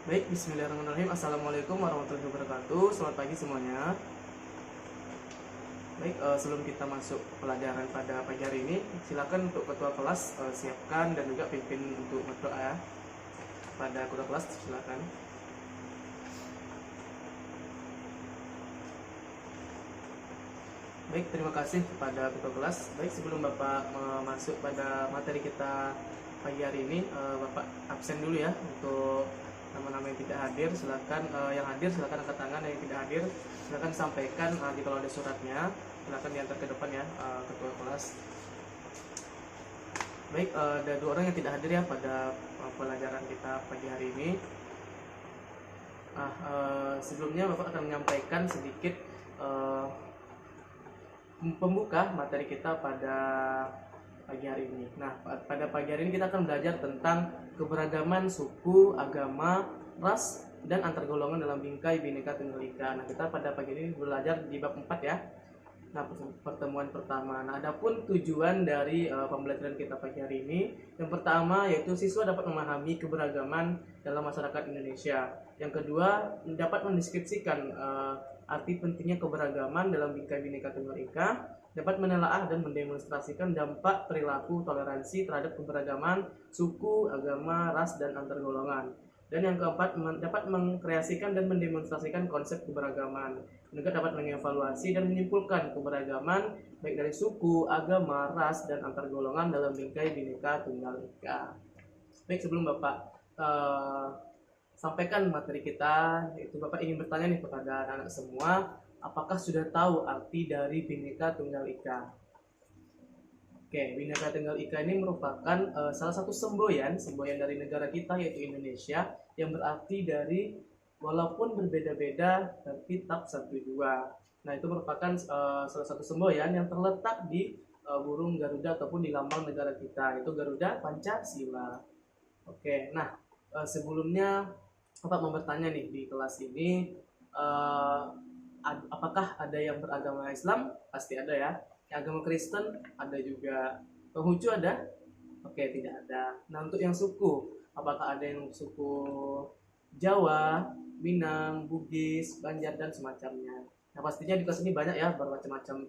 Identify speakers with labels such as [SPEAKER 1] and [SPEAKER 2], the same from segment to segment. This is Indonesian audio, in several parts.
[SPEAKER 1] Baik, bismillahirrahmanirrahim. Assalamualaikum warahmatullahi wabarakatuh. Selamat pagi semuanya. Baik, sebelum kita masuk pelajaran pada pagi hari ini, silakan untuk ketua kelas siapkan dan juga pimpin untuk berdoa ya. Pada ketua kelas silakan. Baik, terima kasih kepada ketua kelas. Baik, sebelum Bapak masuk pada materi kita pagi hari ini, Bapak absen dulu ya untuk nama-nama yang tidak hadir. Silakan yang hadir silakan angkat tangan, yang tidak hadir silakan sampaikan kalau ada suratnya. Silakan diantar ke depan ya, ketua kelas. Baik, ada dua orang yang tidak hadir ya pada pelajaran kita pagi hari ini. Sebelumnya Bapak akan menyampaikan sedikit pembuka materi kita pada pagi hari ini. Nah, pada pagi hari ini kita akan belajar tentang keberagaman suku, agama, ras, dan antar golongan dalam bingkai Bhinneka Tunggal Ika. Nah, kita pada pagi ini belajar di bab 4 ya. Nah, pertemuan pertama. Nah, adapun tujuan dari pembelajaran kita pagi hari ini, yang pertama yaitu siswa dapat memahami keberagaman dalam masyarakat Indonesia. Yang kedua, dapat mendeskripsikan arti pentingnya keberagaman dalam bingkai Bhinneka Tunggal Ika, dapat menelaah dan mendemonstrasikan dampak perilaku toleransi terhadap keberagaman suku, agama, ras, dan antar golongan. Dan yang keempat, dapat mengkreasikan dan mendemonstrasikan konsep keberagaman. Juga dapat mengevaluasi dan menyimpulkan keberagaman baik dari suku, agama, ras, dan antar golongan dalam bingkai Bhinneka Tunggal Ika. Baik, sebelum Bapak sampaikan materi kita, itu Bapak ingin bertanya nih kepada anak-anak semua, apakah sudah tahu arti dari Bhinneka Tunggal Ika? Oke, Bhinneka Tunggal Ika ini merupakan salah satu semboyan dari negara kita yaitu Indonesia, yang berarti dari walaupun berbeda-beda tapi tetap satu dua. Nah, itu merupakan salah satu semboyan yang terletak di burung Garuda ataupun di lambang negara kita, yaitu Garuda Pancasila. Oke, nah sebelumnya Bapak mau bertanya nih di kelas ini, apakah ada yang beragama Islam? Pasti ada ya. Yang agama Kristen ada juga. Konghucu ada? Oke, tidak ada. Nah, untuk yang suku, apakah ada yang suku Jawa, Minang, Bugis, Banjar, dan semacamnya? Nah, pastinya di kelas ini banyak ya, bermacam-macam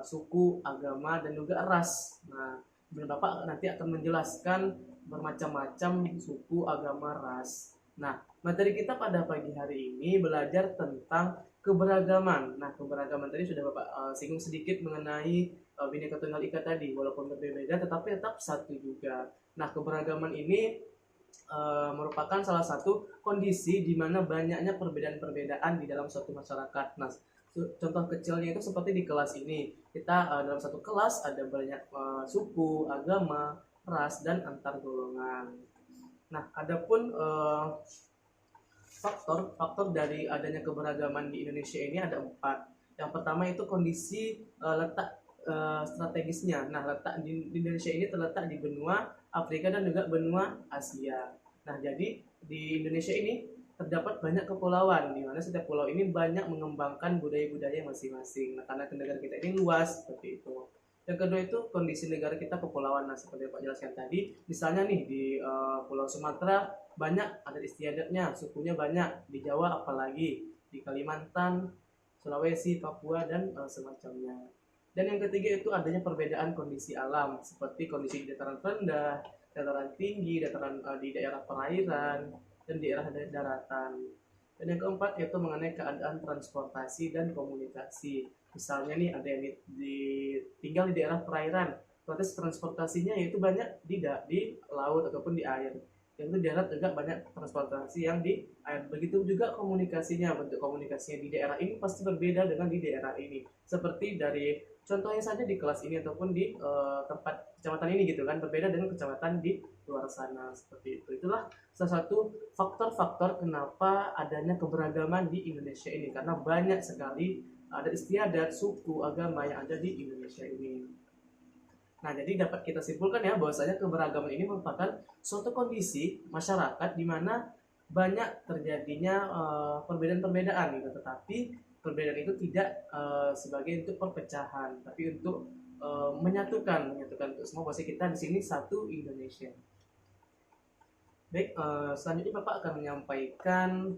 [SPEAKER 1] suku, agama, dan juga ras. Nah, Bapak nanti akan menjelaskan bermacam-macam suku, agama, ras. Nah, materi kita pada pagi hari ini belajar tentang keberagaman. Nah, keberagaman tadi sudah Bapak singgung sedikit mengenai Bhinneka Tunggal Ika tadi, walaupun berbeda tetapi tetap satu juga. Nah, keberagaman ini merupakan salah satu kondisi di mana banyaknya perbedaan-perbedaan di dalam suatu masyarakat. Nah, contoh kecilnya itu seperti di kelas ini. Kita dalam satu kelas ada banyak suku, agama, ras, dan antar golongan. Nah, adapun faktor dari adanya keberagaman di Indonesia ini ada 4. Yang pertama itu kondisi letak strategisnya. Nah, letak di Indonesia ini terletak di benua Afrika dan juga benua Asia. Nah, jadi di Indonesia ini terdapat banyak kepulauan, di mana setiap pulau ini banyak mengembangkan budaya-budaya masing-masing. Nah, karena negara kita ini luas seperti itu. Yang kedua itu kondisi negara kita kepulauan. Nah, seperti yang Pak jelaskan tadi, misalnya nih di Pulau Sumatera banyak adat istiadatnya, sukunya banyak. Di Jawa apalagi, di Kalimantan, Sulawesi, Papua, dan semacamnya. Dan yang ketiga itu adanya perbedaan kondisi alam, seperti kondisi di dataran rendah, dataran tinggi, dataran di daerah perairan, dan daerah daratan. Dan yang keempat yaitu mengenai keadaan transportasi dan komunikasi. Misalnya nih ada yang tinggal di daerah perairan, proses transportasinya yaitu banyak di laut ataupun di air. Yang itu darat juga banyak transportasi yang di air. Begitu juga komunikasinya, bentuk komunikasinya di daerah ini pasti berbeda dengan di daerah ini. Seperti dari contohnya saja di kelas ini ataupun di tempat kecamatan ini gitu kan, berbeda dengan kecamatan di luar sana seperti itu. Itulah salah satu faktor-faktor kenapa adanya keberagaman di Indonesia ini, karena banyak sekali adat istiadat, suku, agama yang ada di Indonesia ini. Nah, jadi dapat kita simpulkan ya bahwasanya keberagaman ini merupakan suatu kondisi masyarakat di mana banyak terjadinya perbedaan-perbedaan gitu, tetapi perbedaan itu tidak sebagai untuk perpecahan, tapi untuk menyatukan untuk semua, bahwa kita di sini satu Indonesia. Baik, selanjutnya Bapak akan menyampaikan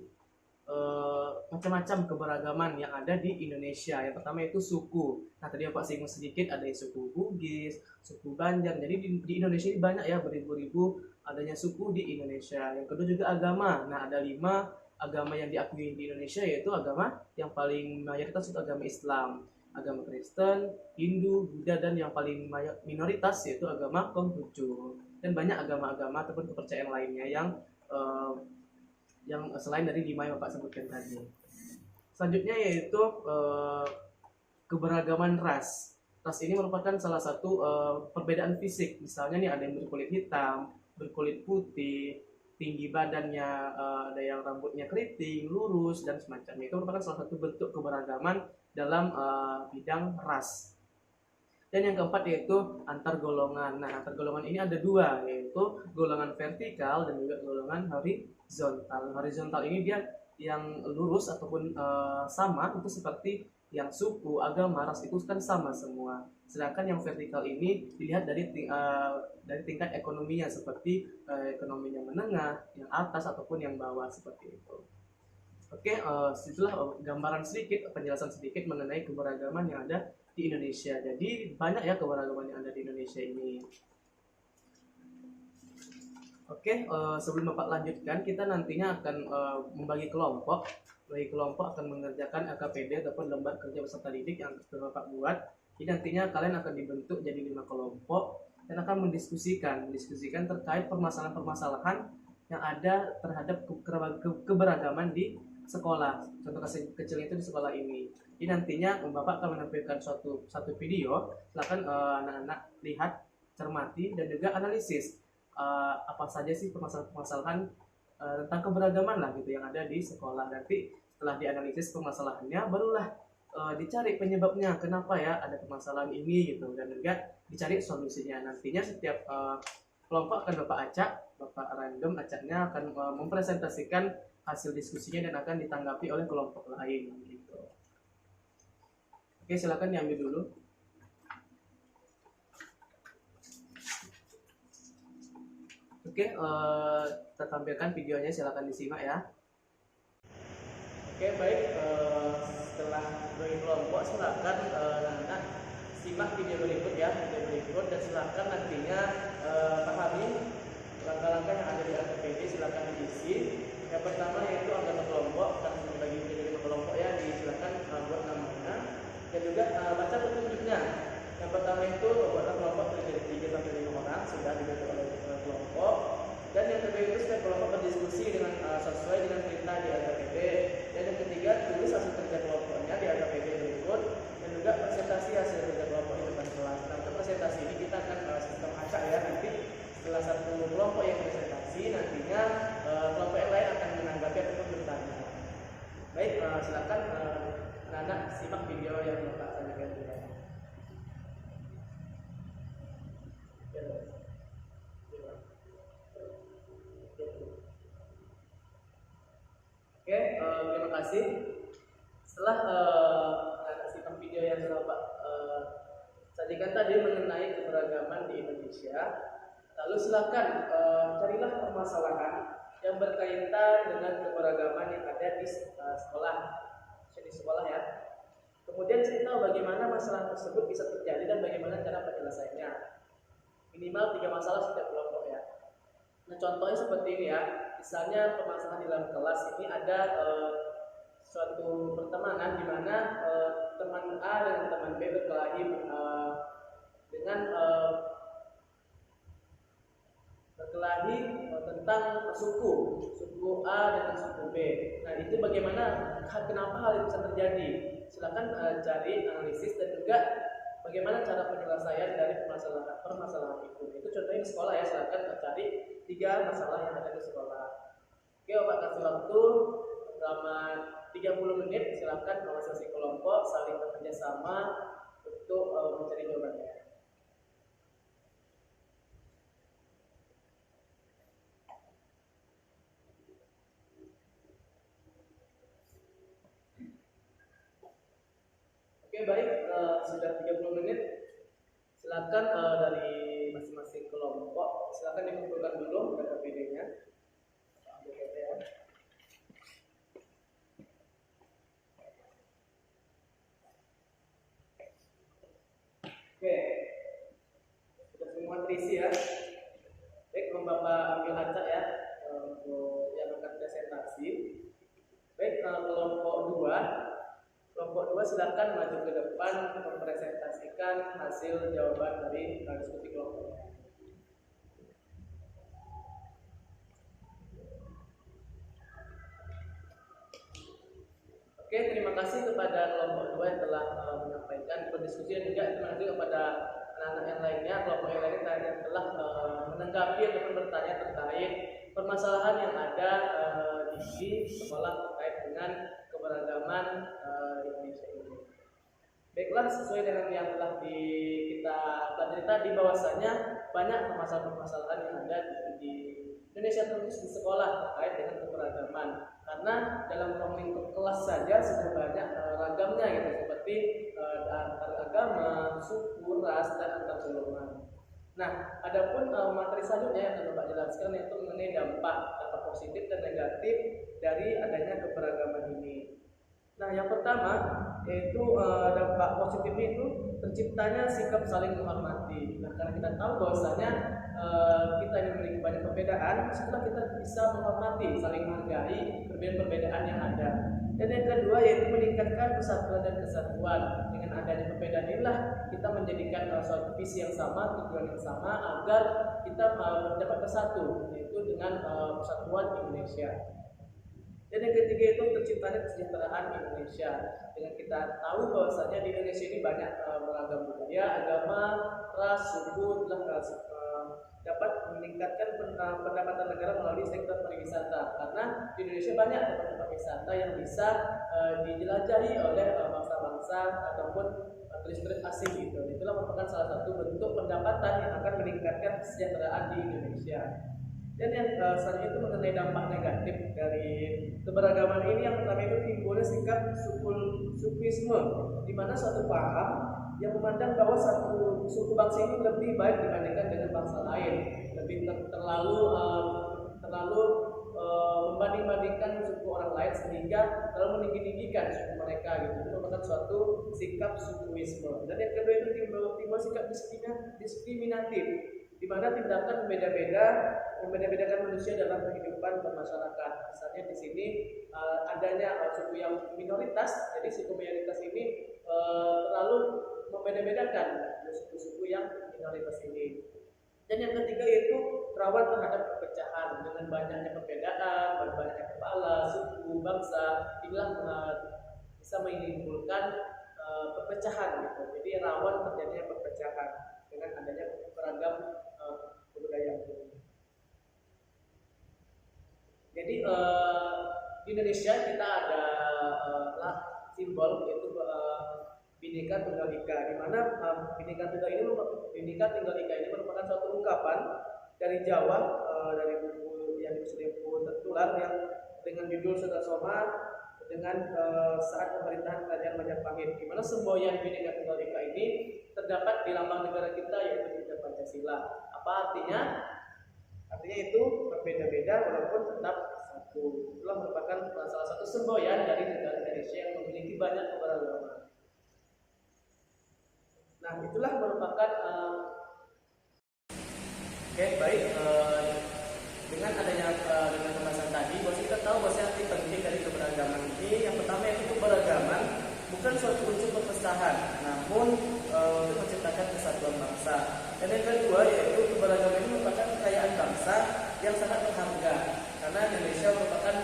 [SPEAKER 1] macam-macam keberagaman yang ada di Indonesia. Yang pertama itu suku. Nah, tadi Bapak singgung sedikit, ada suku Bugis, suku Banjar. Jadi di Indonesia ini banyak ya, beribu-ribu adanya suku di Indonesia. Yang kedua juga agama. Nah, ada 5 agama yang diakui di Indonesia, yaitu agama yang paling mayoritas itu agama Islam, agama Kristen, Hindu, Buddha, dan yang paling minoritas yaitu agama Konghucu. Dan banyak agama-agama ataupun kepercayaan lainnya eh, yang selain dari 5 yang Bapak sebutkan tadi. Selanjutnya yaitu keberagaman ras. Ras ini merupakan salah satu perbedaan fisik. Misalnya nih ada yang berkulit hitam, berkulit putih, tinggi badannya, ada yang rambutnya keriting, lurus, dan semacamnya. Itu merupakan salah satu bentuk keberagaman dalam bidang ras. Dan yang keempat yaitu antar golongan. Nah, antar golongan ini ada 2, yaitu golongan vertikal dan juga golongan horizontal. Horizontal ini dia yang lurus ataupun sama, itu seperti yang suku, agama, ras itu kan sama semua. Sedangkan yang vertikal ini dilihat dari tingkat ekonominya, seperti ekonominya menengah, yang atas ataupun yang bawah seperti itu. Oke, itulah gambaran sedikit, penjelasan sedikit mengenai keberagaman yang ada di Indonesia. Jadi banyak ya keberagaman yang ada di Indonesia ini. Oke, sebelum Bapak lanjutkan, kita nantinya akan membagi kelompok. Bagi kelompok akan mengerjakan LKPD ataupun lembar kerja peserta didik yang Bapak buat. Jadi nantinya kalian akan dibentuk jadi 5 kelompok dan akan mendiskusikan terkait permasalahan-permasalahan yang ada terhadap keberagaman di sekolah. Contoh kecil itu di sekolah ini. Jadi nantinya Bapak akan menampilkan satu video. Silakan anak-anak lihat, cermati, dan juga analisis apa saja sih permasalahan tentang keberagaman lah gitu yang ada di sekolah. Nanti setelah dianalisis permasalahannya, barulah dicari penyebabnya, kenapa ya ada permasalahan ini gitu, dan juga dicari solusinya. Nantinya setiap kelompok akan Bapak random acaknya akan mempresentasikan hasil diskusinya dan akan ditanggapi oleh kelompok lain gitu. Oke, silakan diambil dulu. Oke, kita tampilkan videonya, silakan disimak ya. Oke, baik, setelah bagi kelompok silakan anak-anak simak video berikut ya, dan silakan nantinya pahami langkah-langkah yang ada di LKPD, silakan diisi. Yang pertama yaitu anggota kelompok, akan membagi menjadi 5 kelompok ya, silakan buat namanya dan juga baca petunjuknya. Yang pertama itu buatlah kelompok terdiri dari 3 sampai 5 orang, sudah dibentuk oleh kelompok. Dan yang kedua itu setiap kelompok berdiskusi dengan sesuai dengan perintah di LKPD. Dan yang ketiga, tulis hasil kerja kelompoknya di LKPD berikut dan juga presentasi hasil kerja kelompok di depan kelas. Nah, untuk presentasi ini kita akan sistem acak ya, nanti setelah satu kelompok yang presentasi, nantinya kelompok yang lain akan menanggapi ataupun bertanya. Baik, silakan anak-anak simak video yang Bapak sajikan juga. Oke, terima kasih. Setelah simak video yang sudah Bapak sajikan tadi mengenai keberagaman di Indonesia, lalu silakan carilah permasalahan yang berkaitan dengan keberagaman yang ada di sekolah, ya. Kemudian cerita bagaimana masalah tersebut bisa terjadi dan bagaimana cara penyelesaiannya. Minimal 3 masalah setiap kelompok ya. Nah, contohnya seperti ini ya. Misalnya permasalahan di dalam kelas ini ada suatu pertemanan di mana teman A dan teman B berkelahi dengan tentang suku A dengan suku B. Nah, itu bagaimana, kenapa hal itu bisa terjadi? Silakan cari analisis dan juga bagaimana cara penyelesaian dari permasalahan itu. Itu contohnya di sekolah ya, silakan cari 3 masalah yang ada di sekolah. Oke, Bapak kasih waktu selama 30 menit, silakan masing-masing kelompok saling bekerja sama untuk mencari jawabannya. Oke, baik, sudah 30 menit. Silakan dari masing-masing kelompok, silakan dikumpulkan dulu data videonya. Kelompok 2 silakan maju ke depan mempresentasikan hasil jawaban dari diskusi kelompoknya. Oke, terima kasih kepada kelompok 2 yang telah menyampaikan berdiskusi, dan juga terima kasih kepada anak-anak yang lainnya, kelompok yang lainnya yang telah menanggapi ataupun bertanya terkait permasalahan yang ada di sekolah terkait dengan keberagaman Indonesia ini. Baiklah, sesuai dengan yang telah kita pelajari tadi, bahwasanya banyak permasalahan-permasalahan yang ada di Indonesia, terus di sekolah terkait dengan keberagaman. Karena dalam ruang lingkup kelas saja sudah banyak ragamnya gitu, seperti antar agama, suku, ras, dan antar golongan. Nah, adapun materi selanjutnya yang akan Bapak jelaskan yaitu mengenai dampak positif dan negatif dari adanya keberagaman ini. Nah, yang pertama yaitu dampak positifnya itu terciptanya sikap saling menghormati. Nah, karena kita tahu bahwasanya kita yang memiliki banyak perbedaan, setelah kita bisa menghormati, saling menghargai perbedaan-perbedaan yang ada. Dan yang kedua yaitu meningkatkan persatuan dan kesatuan. Dengan adanya perbedaan inilah kita menjadikan suatu visi yang sama, tujuan yang sama, agar kita dapat bersatu, yaitu dengan persatuan Indonesia. Dan yang ketiga itu terciptanya kesejahteraan Indonesia. Dengan kita tahu bahwasanya di Indonesia ini banyak beragam budaya, agama, ras, suku, dapat meningkatkan pendapatan negara melalui sektor pariwisata. Karena di Indonesia banyak tempat-tempat wisata yang bisa dijelajahi oleh bangsa-bangsa ataupun turis-turis asing gitu. Itulah merupakan salah satu bentuk pendapatan yang akan meningkatkan kesejahteraan di Indonesia. Dan yang selanjutnya itu mengenai dampak negatif dari keberagaman ini, yang pertama itu timbulnya sikap sukuisme, di mana suatu paham yang memandang bahwa satu suku bangsa ini lebih baik dibandingkan dengan bangsa lain, lebih terlalu membanding-bandingkan suku orang lain sehingga terlalu meninggi-tinggikan suku mereka gitu. Itu merupakan suatu sikap sukuisme. Dan yang kedua itu timbul sikap diskriminatif, di mana tindakan membedakan manusia dalam kehidupan bermasyarakat. Misalnya di sini adanya suku yang minoritas, jadi suku minoritas ini terlalu membeda-bedakan suku-suku yang minoritas ini. Dan yang ketiga yaitu rawan terhadap perpecahan. Dengan banyaknya perbedaan, banyaknya kepala, suku, bangsa, inilah bisa menimbulkan perpecahan gitu. Jadi rawan terjadinya perpecahan dengan adanya beragam kebudayaan. Jadi di Indonesia kita ada simbol yaitu Bhinneka Tunggal Ika, di mana Bhinneka Tunggal Ika ini merupakan suatu ungkapan dari Jawa, dari buku yang disebut buku tertular yang dengan judul Sutasoma dengan saat pemerintahan Kerajaan Majapahit, di mana semboyan Bhinneka Tunggal Ika ini terdapat di lambang negara kita yaitu Pancasila. Apa artinya? Artinya itu berbeda-beda walaupun tetap satu. Itulah merupakan salah satu semboyan dari negara Indonesia yang memiliki banyak keberagaman. Nah, itulah merupakan baik dengan adanya dengan pembahasan tadi, bahwa kita tahu bahwa arti penting dari keberagaman ini, yang pertama yaitu keberagaman bukan suatu unsur perpecahan, namun untuk menciptakan kesatuan bangsa. Dan yang kedua yaitu keberagaman ini merupakan kekayaan bangsa yang sangat berharga, karena Indonesia merupakan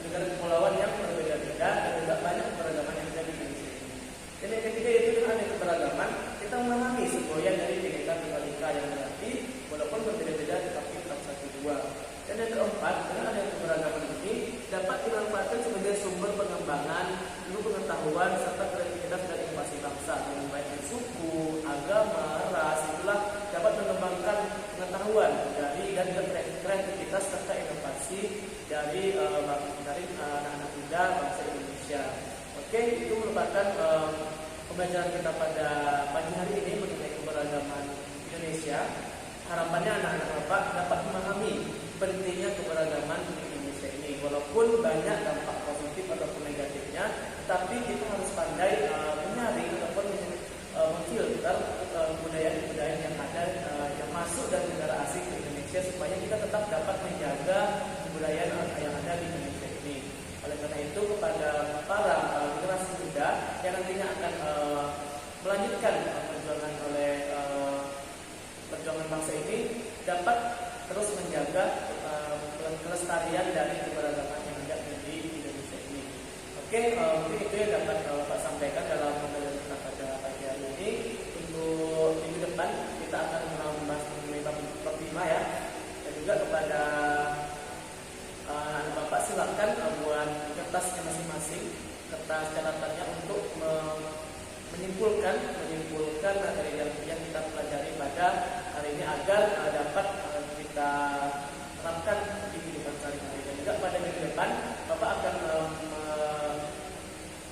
[SPEAKER 1] negara kepulauan yang berbeda-beda dan juga banyak keberagaman yang ada di Indonesia ini. Dan yang ketiga yaitu dengan adanya keberagaman kita memahami semboyan dari Bhinneka Tunggal Ika yang berarti walaupun berbeda-beda tetapi tetap satu dua. Dan yang keempat, dengan adanya keberagaman ini dapat dimanfaatkan sebagai sumber pengembangan ilmu pengetahuan serta kreativitas dan inovasi bangsa, dengan baik suku, agama, ras, itulah dapat mengembangkan pengetahuan dan kreativitas serta inovasi dari anak-anak muda bangsa Indonesia. Oke, itu merupakan pembelajaran kita pada pagi hari ini mengenai keberagaman Indonesia. Harapannya anak-anak Bapak dapat memahami pentingnya keberagaman di Indonesia ini. Walaupun banyak dampak positif ataupun negatifnya, tapi kita harus pandai menyaring ataupun memfilter budaya-budaya yang ada yang masuk dari negara asing ke Indonesia, supaya kita tetap dapat menjaga budaya yang ada di Indonesia ini. Oleh karena itu, kepada para buat kertasnya masing-masing, kertas catatannya untuk menyimpulkan dari yang kita pelajari pada hari ini agar dapat kita terapkan di kehidupan sehari-hari. Dan juga pada minggu depan Bapak akan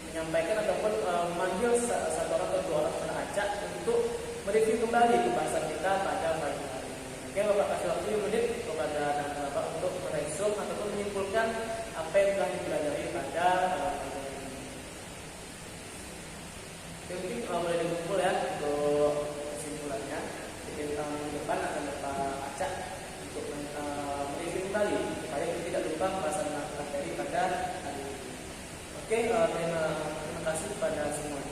[SPEAKER 1] menyampaikan ataupun memanggil satu orang atau dua orang penacak untuk mereview kembali pembahasan kita pada pagi hari ini. Oke, Bapak kasih waktu 5 menit kepada Bapak untuk meresum ataupun menyimpulkan apa yang telah dipelajari pada mungkin boleh dikumpul ya untuk kesimpulannya. Jadi minggu depan akan Bapak acak untuk mereview kembali supaya kita tidak lupa pembahasan materi pada hari ini. Oke, terima kasih kepada semuanya.